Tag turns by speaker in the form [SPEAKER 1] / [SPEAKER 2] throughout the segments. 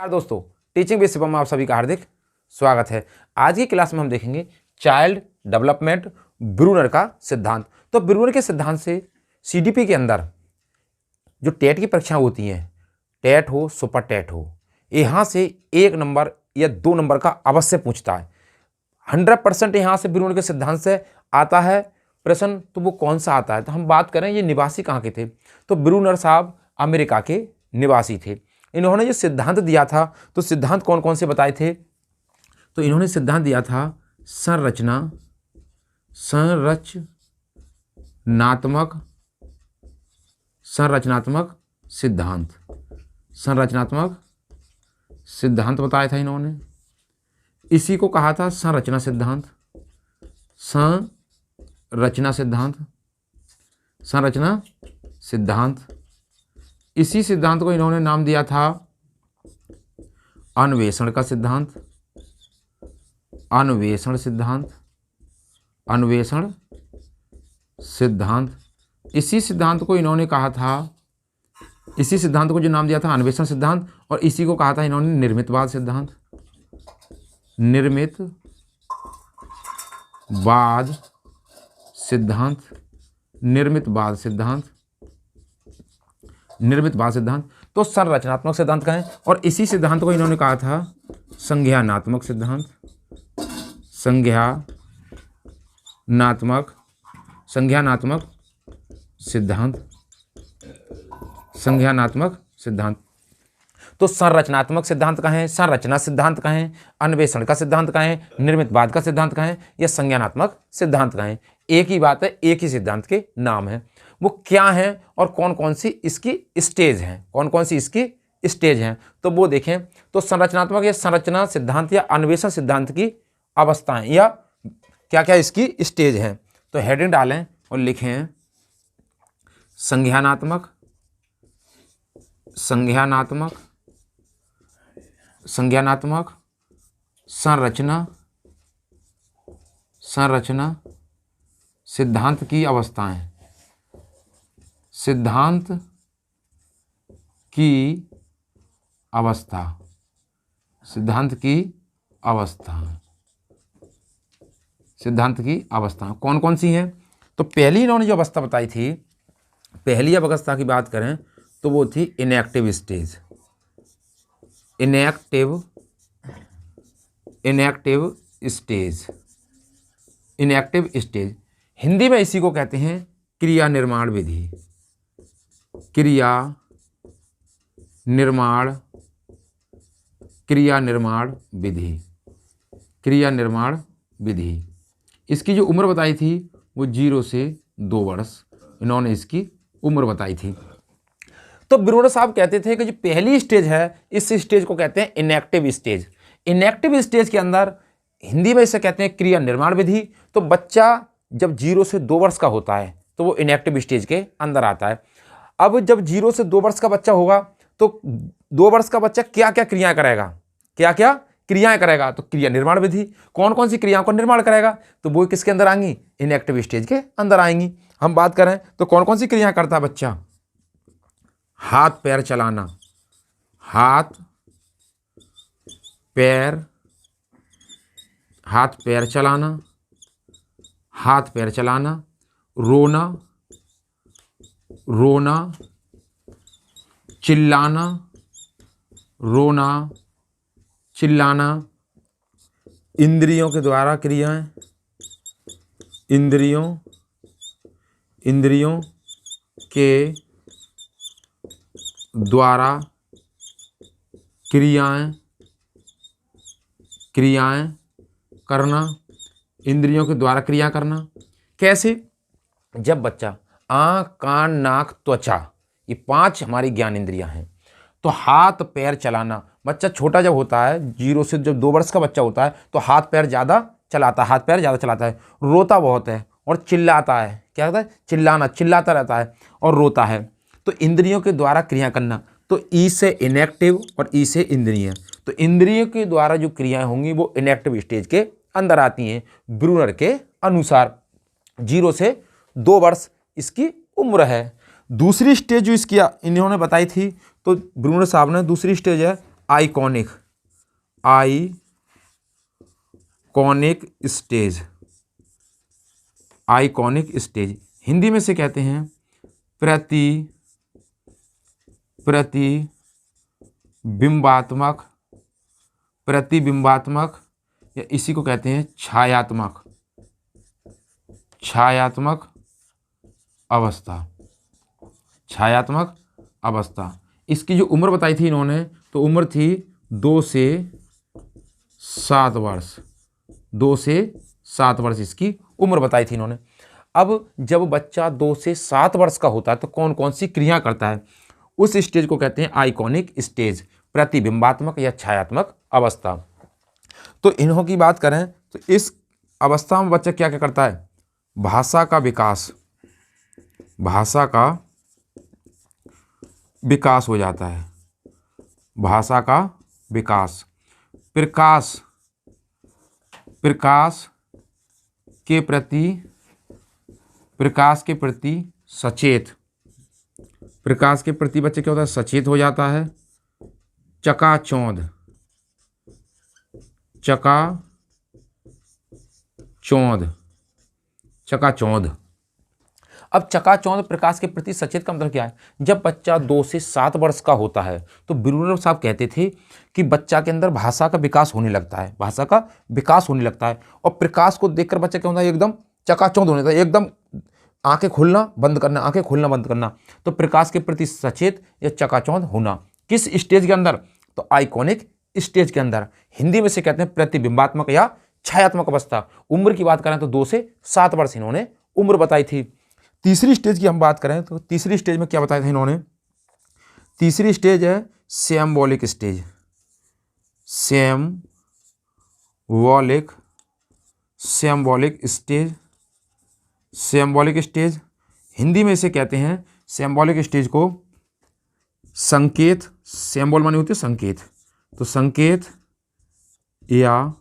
[SPEAKER 1] नमस्कार दोस्तों, teaching with Shivam में आप सभी का हार्दिक स्वागत है। आज की क्लास में हम देखेंगे चाइल्ड डेवलपमेंट ब्रूनर का सिद्धांत। तो ब्रूनर के सिद्धांत से सीडीपी के अंदर जो टेट की परीक्षा होती हैं, टेट हो सुपर टेट हो, यहाँ से 1 नंबर या 2 नंबर का अवश्य पूछता है। 100% यहाँ से ब्रूनर के सिद्धांत से आता है प्रश्न। तो वो कौन सा आता है? तो हम बात करें ये निवासी कहाँ के थे, तो ब्रूनर साहब अमेरिका के निवासी थे। इन्होंने जो सिद्धांत दिया था, तो सिद्धांत कौन कौन से बताए थे? तो इन्होंने सिद्धांत दिया था संरचनात्मक सिद्धांत बताया था इन्होंने। इसी को कहा था संरचना सिद्धांत। इसी सिद्धांत को इन्होंने नाम दिया था अन्वेषण सिद्धांत। इसी सिद्धांत को इन्होंने कहा था, इसी सिद्धांत को जो नाम दिया था अन्वेषण सिद्धांत, और इसी को कहा था इन्होंने निर्मितवाद सिद्धांत। तो संरचनात्मक सिद्धांत कहें, और इसी सिद्धांत को इन्होंने कहा था संज्ञानात्मक सिद्धांत। तो संरचनात्मक सिद्धांत कहें, संरचना सिद्धांत कहें, अन्वेषण का सिद्धांत कहें, निर्मितवाद का सिद्धांत कहें, या संज्ञानात्मक सिद्धांत कहें, एक ही बात है, एक ही सिद्धांत के नाम है। वो क्या है और कौन कौन सी इसकी स्टेज हैं, तो वो देखें। तो संरचनात्मक या संरचना सिद्धांत या अन्वेषण सिद्धांत की अवस्थाएं या क्या क्या इसकी स्टेज हैं, तो हेडिंग डालें और लिखें संज्ञानात्मक, संरचना सिद्धांत की अवस्थाएं, सिद्धांत की अवस्था कौन कौन सी हैं? तो पहली इन्होंने जो अवस्था बताई थी, पहली अवस्था की बात करें तो वो थी इनएक्टिव स्टेज। हिंदी में इसी को कहते हैं क्रिया निर्माण विधि। इसकी जो उम्र बताई थी वो 0 से 2 वर्ष इन्होंने इसकी उम्र बताई थी। तो ब्रूनर साहब कहते थे कि जो पहली स्टेज है, इस स्टेज को कहते हैं इनएक्टिव स्टेज। इनएक्टिव स्टेज के अंदर हिंदी में इसे कहते हैं क्रिया निर्माण विधि। तो बच्चा जब 0 से 2 वर्ष का होता है तो वो इनएक्टिव स्टेज के अंदर आता है। अब जब 0 से 2 वर्ष का बच्चा होगा तो 2 वर्ष का बच्चा क्या क्या क्रियाएं करेगा? तो क्रिया निर्माण विधि। कौन कौन सी क्रियाओं का निर्माण करेगा? तो वो किसके अंदर आएंगी? इनएक्टिव स्टेज के अंदर आएंगी। हम बात करें तो कौन कौन सी क्रियाएं करता है बच्चा? हाथ पैर चलाना, रोना, चिल्लाना, इंद्रियों के द्वारा क्रियाएं, इंद्रियों के द्वारा क्रियाएं करना। कैसे? जब बच्चा आँख, कान, नाक, त्वचा, ये 5 हमारी ज्ञान इंद्रियां हैं। तो हाथ पैर चलाना, बच्चा छोटा जब होता है, 0 से जब 2 वर्ष का बच्चा होता है तो हाथ पैर ज़्यादा चलाता है, रोता बहुत है और चिल्लाता है। क्या होता है? चिल्लाता रहता है और रोता है। तो इंद्रियों के द्वारा क्रिया करना। तो ई से इनएक्टिव और ई से इंद्रिय। तो इंद्रियों के द्वारा जो क्रियाएं होंगी वो इनएक्टिव स्टेज के अंदर आती हैं ब्रूनर के अनुसार। 0 से 2 वर्ष इसकी उम्र है। दूसरी स्टेज जो इसकी इन्होंने बताई थी, तो ब्रूनर साहब ने दूसरी स्टेज है iconic, iconic stage, iconic stage. Hindi में से कहते हैं प्रतिबिंबात्मक, प्रतिबिंबात्मक, या इसी को कहते हैं छायात्मक, छायात्मक अवस्था, छायात्मक अवस्था। इसकी जो उम्र बताई थी इन्होंने, तो उम्र थी 2 से 7 वर्ष, 2 से 7 वर्ष इसकी उम्र बताई थी इन्होंने। अब जब बच्चा 2 से 7 वर्ष का होता है तो कौन कौन सी क्रिया करता है, उस स्टेज को कहते हैं आइकॉनिक स्टेज, प्रतिबिंबात्मक या छायात्मक अवस्था। तो इन्हों की बात करें तो इस अवस्था में बच्चा क्या क्या करता है, भाषा का विकास, भाषा का विकास हो जाता है, भाषा का विकास। प्रकाश, प्रकाश के प्रति, प्रकाश के प्रति सचेत, प्रकाश के प्रति बच्चे क्या होता है, सचेत हो जाता है। चकाचौंध, चकाचौंध, चकाचौंध। अब चकाचौंध प्रकाश के प्रति सचेत का मतलब क्या है, जब बच्चा 2 से 7 वर्ष का होता है तो ब्रूनर साहब कहते थे कि बच्चा के अंदर भाषा का विकास होने लगता है, भाषा का विकास होने लगता है। और प्रकाश को देखकर बच्चा क्या होता है, एकदम चकाचौंध होने लगता है, एकदम आंखें खोलना बंद करना, आंखें खोलना बंद करना। तो प्रकाश के प्रति सचेत या चकाचौंध होना किस स्टेज के अंदर, तो आइकॉनिक स्टेज के अंदर। हिंदी में से कहते हैं प्रतिबिंबात्मक या छायात्मक अवस्था। उम्र की बात करें तो 2 से 7 वर्ष इन्होंने उम्र बताई थी। तीसरी स्टेज की हम बात करें तो तीसरी स्टेज में क्या बताया था इन्होंने, तीसरी स्टेज है symbolic stage, symbolic, symbolic stage, symbolic stage. Hindi में इसे कहते हैं सिम्बॉलिक स्टेज को संकेत, सिम्बॉल माने होते संकेत, तो संकेत या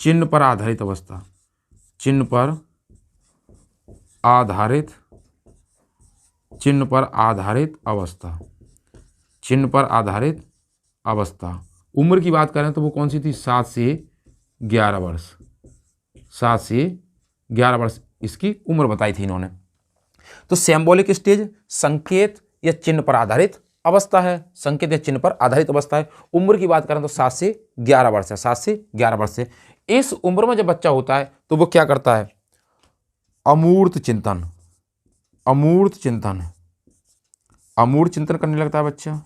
[SPEAKER 1] चिन्ह पर आधारित अवस्था, चिन्ह पर आधारित, चिन्ह पर आधारित अवस्था, चिन्ह पर आधारित अवस्था। उम्र की बात करें तो वो कौन सी थी, 7 से 11 वर्ष, 7 से 11 वर्ष इसकी उम्र बताई थी इन्होंने। तो सिम्बॉलिक स्टेज संकेत या चिन्ह पर आधारित अवस्था है, संकेत या चिन्ह पर आधारित अवस्था है। उम्र की बात करें तो 7 से 11 वर्ष है, 7 से 11 वर्ष से। इस उम्र में जब बच्चा होता है तो वो क्या करता है, अमूर्त चिंतन, अमूर्त चिंतन, अमूर्त चिंतन करने लगता है बच्चा।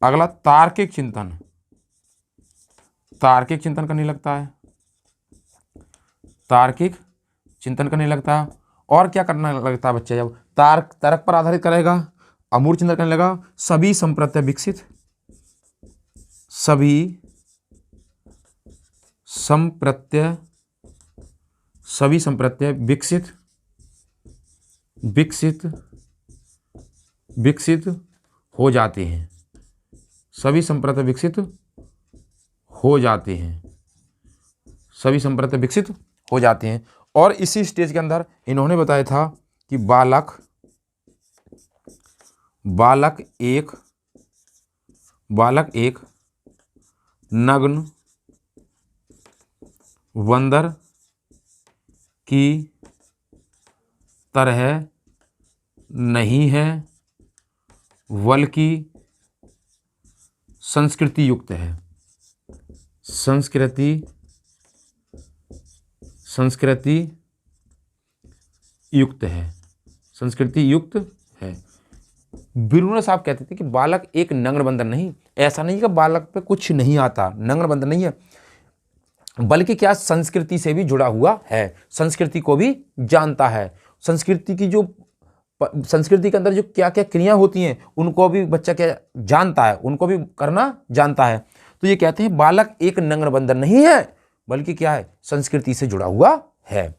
[SPEAKER 1] अगला तार्किक चिंतन, तार्किक चिंतन करने लगता है, तार्किक चिंतन करने लगता है। और क्या करने लगता है बच्चा, जब तर्क पर आधारित करेगा, अमूर्त चिंतन करने लगा। सभी संप्रत्यय विकसित, सभी संप्रत्यय, सभी संप्रत्यय विकसित, विकसित, विकसित हो जाते हैं, सभी संप्रत्यय विकसित हो जाते हैं, सभी संप्रत्यय विकसित हो जाते हैं। और इसी स्टेज के अंदर इन्होंने बताया था कि बालक, बालक एक नग्न बंदर की तरह नहीं है, बल्कि संस्कृति युक्त है, संस्कृति, संस्कृति युक्त है, संस्कृति युक्त है। ब्रूनर साहब कहते थे कि बालक एक नग्न बंदर नहीं, ऐसा नहीं कि बालक पे कुछ नहीं आता, नग्न बंदर नहीं है, बल्कि क्या संस्कृति से भी जुड़ा हुआ है, संस्कृति को भी जानता है, संस्कृति की जो, संस्कृति के अंदर जो क्या क्या क्रिया होती हैं उनको भी बच्चा क्या जानता है, उनको भी करना जानता है। तो ये कहते हैं बालक एक नग्न बंदर नहीं है, बल्कि क्या है, संस्कृति से जुड़ा हुआ है।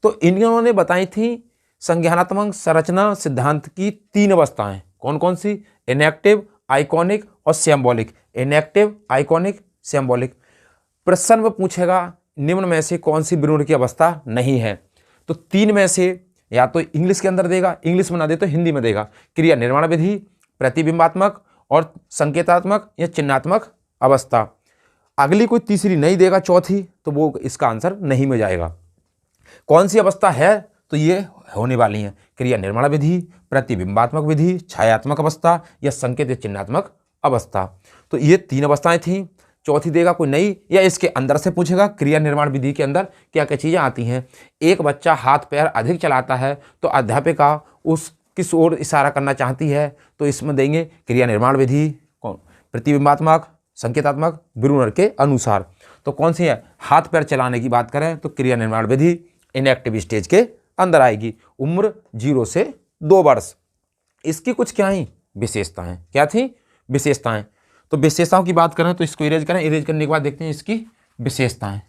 [SPEAKER 1] तो इन्होंने बताई थी संज्ञानात्मक संरचना सिद्धांत की 3 अवस्थाएं, कौन कौन सी, इनएक्टिव, आइकॉनिक और सिम्बॉलिक। Inactive, iconic, symbolic. प्रश्न में पूछेगा निम्न में से कौन सी ब्रूनर की अवस्था नहीं है, तो 3 में से या तो इंग्लिश के अंदर देगा, इंग्लिश में ना दे तो हिंदी में देगा। क्रिया निर्माण विधि, प्रतिबिंबात्मक और संकेतात्मक या चिन्हात्मक अवस्था। अगली कोई तीसरी नहीं देगा, चौथी, तो वो इसका आंसर नहीं में जाएगा। कौन सी अवस्था है, तो ये होने वाली है क्रिया निर्माण विधि, प्रतिबिंबात्मक विधि, छायात्मक अवस्था या संकेत या चिन्हात्मक अवस्था। तो ये 3 अवस्थाएं थी, चौथी देगा कोई नहीं, या इसके अंदर से पूछेगा क्रिया निर्माण विधि के अंदर क्या क्या चीज़ें आती हैं। एक बच्चा हाथ पैर अधिक चलाता है तो अध्यापिका उस किस ओर इशारा करना चाहती है, तो इसमें देंगे क्रिया निर्माण विधि, प्रतिबिंबात्मक, संकेतात्मक, ब्रूनर के अनुसार। तो कौन सी है, हाथ पैर चलाने की बात करें तो क्रिया निर्माण विधि इनएक्टिव स्टेज के अंदर आएगी। उम्र 0 से 2 वर्ष। इसकी कुछ क्या ही विशेषताएं, क्या थी विशेषताएं। तो विशेषताओं की बात करें तो इसको इरेज करें, इरेज करने के बाद देखते हैं इसकी विशेषताएं।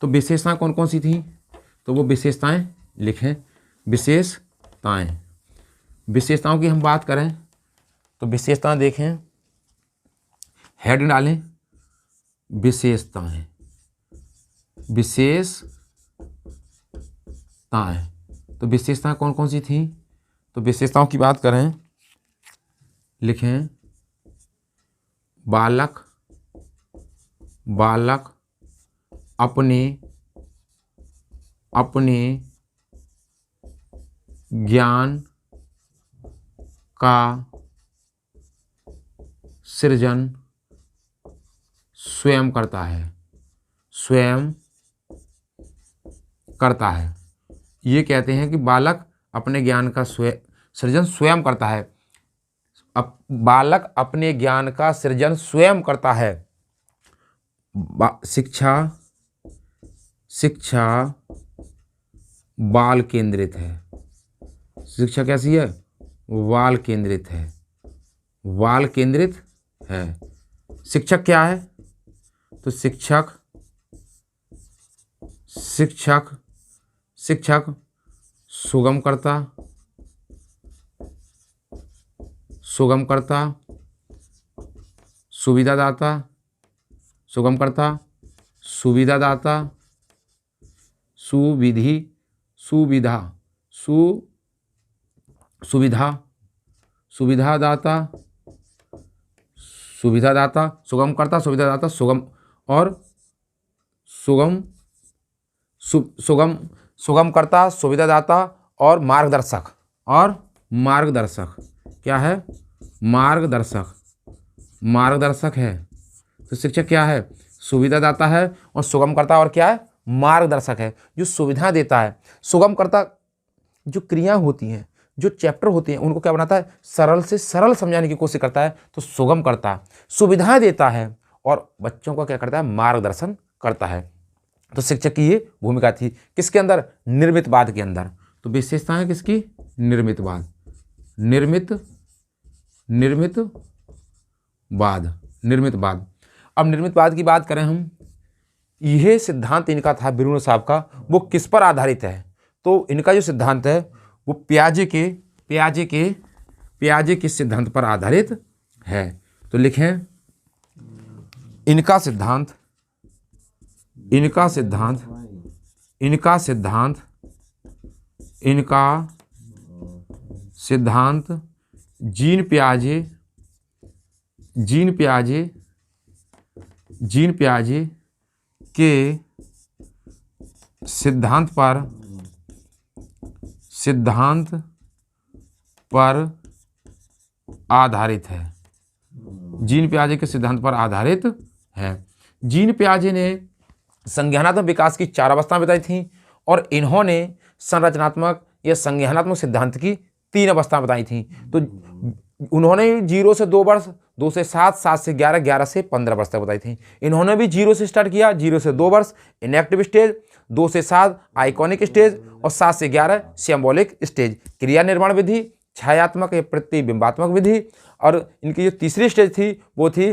[SPEAKER 1] तो विशेषताएं कौन कौन सी थी, तो वो विशेषताएं लिखें। विशेषताएं, विशेषताओं की हम बात करें तो विशेषताएं देखें, हेड डालें विशेषताएं, विशेषताएं। तो विशेषताएं कौन कौन सी थी, तो विशेषताओं की बात करें, लिखें बालक अपने ज्ञान का सृजन स्वयं करता है। ये कहते हैं कि बालक अपने ज्ञान का सृजन स्वयं करता है। अब बालक अपने ज्ञान का सृजन स्वयं करता है। शिक्षा बाल केंद्रित है। शिक्षा कैसी है, बाल केंद्रित है। शिक्षक क्या है, तो शिक्षक सुगमकर्ता, सुविधादाता, सुविधादाता और मार्गदर्शक। क्या है, मार्गदर्शक है। तो शिक्षक क्या है, सुविधादाता है, और सुगमकर्ता और क्या है, मार्गदर्शक है, जो सुविधा देता है। सुगमकर्ता जो क्रिया होती हैं, जो चैप्टर होते हैं, उनको क्या बनाता है, सरल से सरल समझाने की कोशिश करता है। तो सुगमकर्ता सुविधाएं देता है और बच्चों का क्या करता है, मार्गदर्शन करता है। तो शिक्षक की ये भूमिका थी किसके अंदर, निर्मितवाद के अंदर। तो विशेषताएं किसकी, निर्मितवाद। अब निर्मितवाद की बात करें हम, यह सिद्धांत इनका था ब्रूनर साहब का, वो किस पर आधारित है, तो इनका जो सिद्धांत है वो पियाजे के सिद्धांत पर आधारित है। तो लिखें इनका सिद्धांत जीन पियाजे के सिद्धांत पर आधारित है। जीन पियाजे के सिद्धांत पर आधारित है। जीन पियाजे ने संज्ञानात्मक विकास की 4 अवस्थाएं बताई थीं और इन्होंने संरचनात्मक या संज्ञानात्मक सिद्धांत की 3 अवस्थाएं बताई थीं। तो उन्होंने 0 से 2 वर्ष, 2 से 7, 7 से 11, 11 से 15 वर्ष तक बताई थी। इन्होंने भी 0 से स्टार्ट किया, 0 से 2 वर्ष इनएक्टिव स्टेज, 2 से 7 आइकॉनिक स्टेज और 7 से 11 सिंबॉलिक स्टेज। क्रिया निर्माण विधि, छायात्मक या प्रतिबिंबात्मक विधि, और इनकी जो तीसरी स्टेज थी वो थी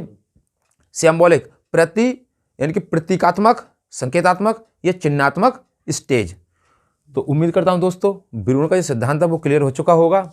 [SPEAKER 1] सिंबॉलिक, यानी कि प्रतीकात्मक, संकेतात्मक या चिन्हात्मक स्टेज। तो उम्मीद करता हूं दोस्तों ब्रूनर का जो सिद्धांत है वो क्लियर हो चुका होगा।